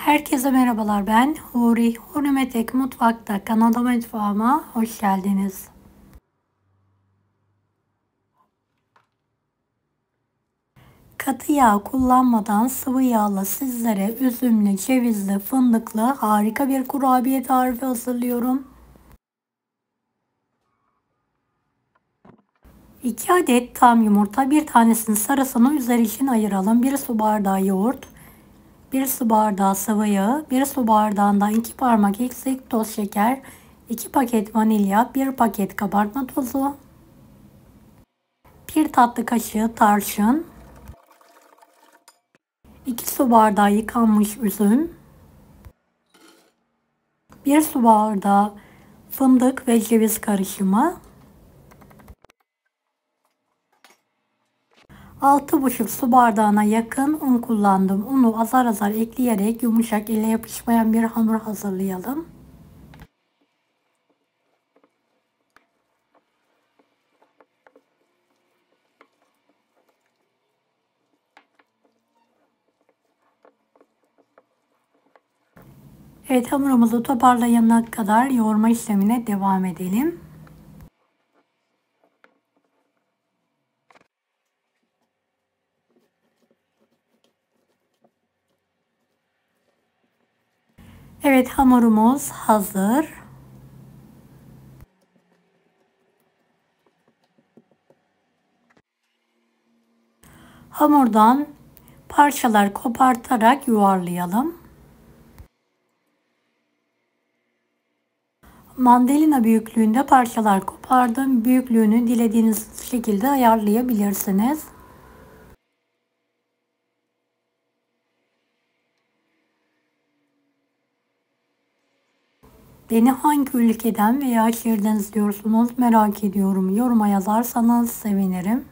Herkese merhabalar, ben Huri. Huri Metek Mutfak'ta kanalıma mutfağıma hoş geldiniz. Katı yağ kullanmadan sıvı yağla sizlere üzümlü, cevizli, fındıklı harika bir kurabiye tarifi hazırlıyorum. 2 adet tam yumurta, bir tanesinin sarısını üzeri için ayıralım. 1 su bardağı yoğurt, 1 su bardağı sıvı yağ, 1 su bardağından 2 parmak eksik toz şeker, 2 paket vanilya, 1 paket kabartma tozu, 1 tatlı kaşığı tarçın, 2 su bardağı yıkanmış üzüm, 1 su bardağı fındık ve ceviz karışımı, 6,5 su bardağına yakın un kullandım. Unu azar azar ekleyerek yumuşak, ele yapışmayan bir hamur hazırlayalım. Evet, hamurumuzu toparlayana kadar yoğurma işlemine devam edelim. Evet, hamurumuz hazır. Hamurdan parçalar kopartarak yuvarlayalım. Mandalina büyüklüğünde parçalar kopardım. Büyüklüğünü dilediğiniz şekilde ayarlayabilirsiniz. Beni hangi ülkeden veya şehirden izliyorsunuz merak ediyorum. Yoruma yazarsanız sevinirim.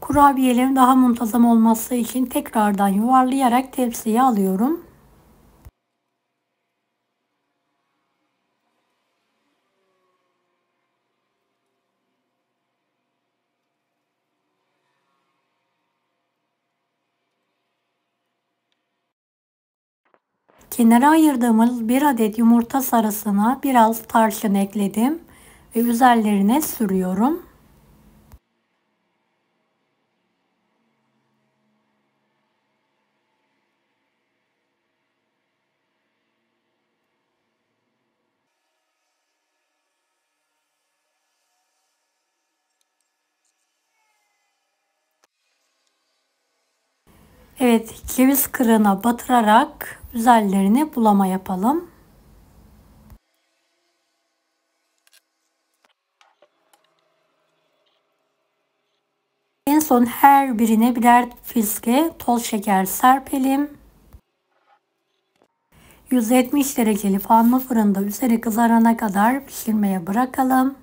Kurabiyelerin daha muntazam olması için tekrardan yuvarlayarak tepsiye alıyorum. Kenara ayırdığımız 1 adet yumurta sarısına biraz tarçın ekledim ve üzerlerine sürüyorum. Evet, ceviz kırığına batırarak üzerlerine bulama yapalım. En son her birine birer fiske toz şeker serpelim. 170 dereceli fanlı fırında üzeri kızarana kadar pişirmeye bırakalım.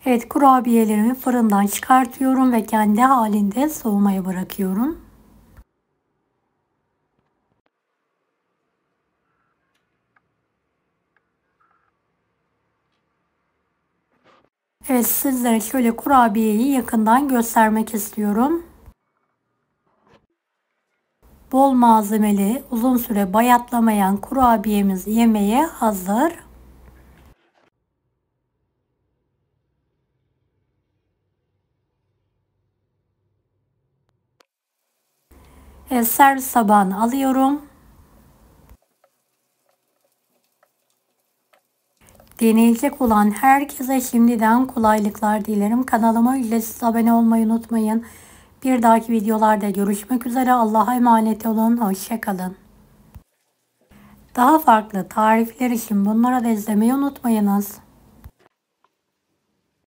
Evet, kurabiyelerimi fırından çıkartıyorum ve kendi halinde soğumaya bırakıyorum. Evet, sizlere şöyle kurabiyeyi yakından göstermek istiyorum. Bol malzemeli, uzun süre bayatlamayan kurabiyemiz yemeğe hazır. Evet, servis tabağına alıyorum. Deneyecek olan herkese şimdiden kolaylıklar dilerim. Kanalıma ücretsiz abone olmayı unutmayın. Bir dahaki videolarda görüşmek üzere. Allah'a emanet olun. Hoşça kalın. Daha farklı tarifler için bunlara da izlemeyi unutmayınız.